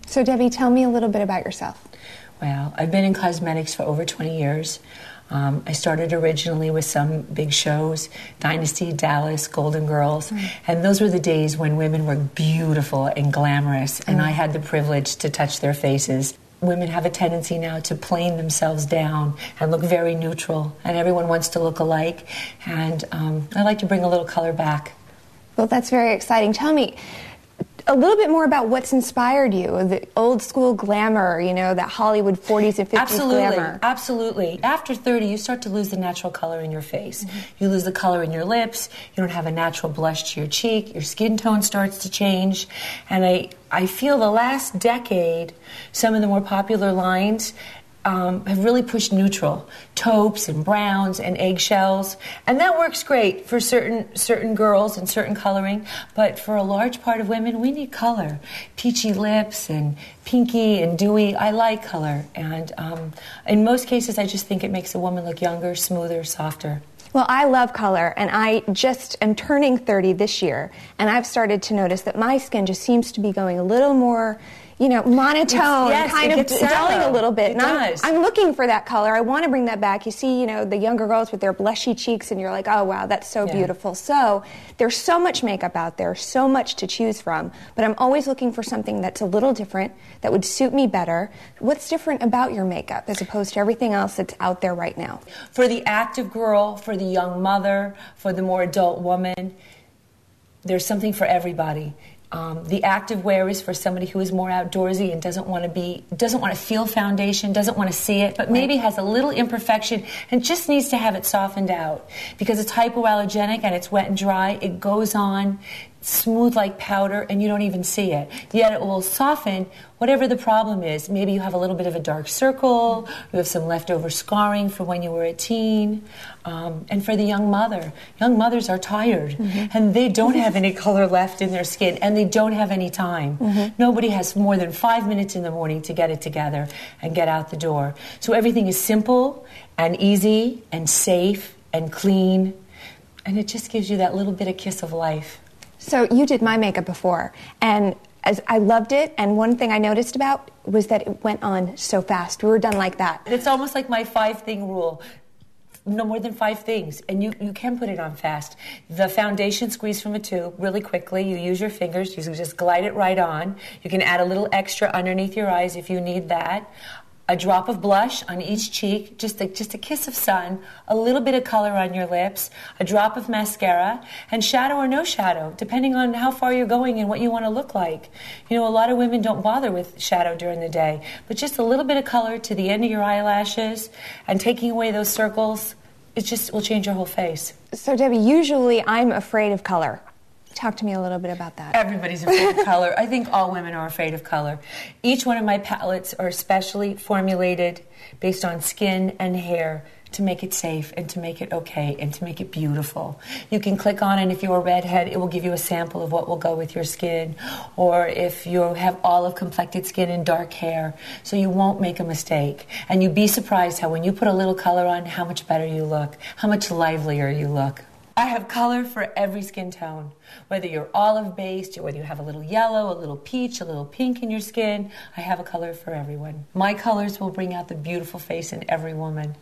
So Debbie, tell me a little bit about yourself. Well, I've been in cosmetics for over 20 years. I started originally with some big shows, Dynasty, Dallas, Golden Girls, and those were the days when women were beautiful and glamorous, and I had the privilege to touch their faces. Women have a tendency now to plane themselves down and look very neutral, and everyone wants to look alike, and I like to bring a little color back. Well, that's very exciting. Tell me a little bit more about what's inspired you, the old school glamour, you know, that Hollywood 40s and 50s glamour. Absolutely. After 30, you start to lose the natural color in your face. You lose the color in your lips. You don't have a natural blush to your cheek. Your skin tone starts to change. And I feel the last decade, some of the more popular lines have really pushed neutral, taupes and browns and eggshells, and that works great for certain girls and certain coloring, but for a large part of women, we need color. Peachy lips and pinky and dewy, I like color, and in most cases, I just think it makes a woman look younger, smoother, softer. Well, I love color, and I just am turning 30 this year, and I've started to notice that my skin just seems to be going a little more, you know, monotone, kind of dulling a little bit. It does. I'm looking for that color. I want to bring that back. You see, you know, the younger girls with their blushy cheeks, and you're like, oh, wow, that's so beautiful. So there's so much makeup out there, so much to choose from, but I'm always looking for something that's a little different, that would suit me better. What's different about your makeup as opposed to everything else that's out there right now? For the active girl, for the young mother, for the more adult woman, there's something for everybody. The active wear is for somebody who is more outdoorsy and doesn't want to feel foundation, doesn't want to see it, but maybe has a little imperfection and just needs to have it softened out. Because it's hypoallergenic and it's wet and dry, it goes on smooth like powder and you don't even see it. Yet it will soften whatever the problem is. Maybe you have a little bit of a dark circle, you have some leftover scarring from when you were a teen. And for the young mothers are tired and they don't have any color left in their skin and they don't have any time. Nobody has more than 5 minutes in the morning to get it together and get out the door. So everything is simple and easy and safe and clean, and it just gives you that little bit of kiss of life. So you did my makeup before, and as I loved it, and one thing I noticed about was that it went on so fast. We were done like that. It's almost like my 5-thing rule. No more than 5 things, and you can put it on fast. The foundation squeeze from a tube really quickly. You use your fingers. You just glide it right on. You can add a little extra underneath your eyes if you need that. A drop of blush on each cheek, just a kiss of sun, a little bit of color on your lips, a drop of mascara, and shadow or no shadow, depending on how far you're going and what you want to look like. You know, a lot of women don't bother with shadow during the day, but just a little bit of color to the end of your eyelashes and taking away those circles, it just will change your whole face. So Debbie, usually I'm afraid of color. Talk to me a little bit about that. Everybody's afraid of color. I think all women are afraid of color. Each one of my palettes are specially formulated based on skin and hair to make it safe and to make it okay and to make it beautiful. You can click on it. If you're a redhead, it will give you a sample of what will go with your skin. Or if you have olive complected skin and dark hair, so you won't make a mistake. And you'd be surprised how when you put a little color on, how much better you look, how much livelier you look. I have color for every skin tone. Whether you're olive-based, or whether you have a little yellow, a little peach, a little pink in your skin, I have a color for everyone. My colors will bring out the beautiful face in every woman.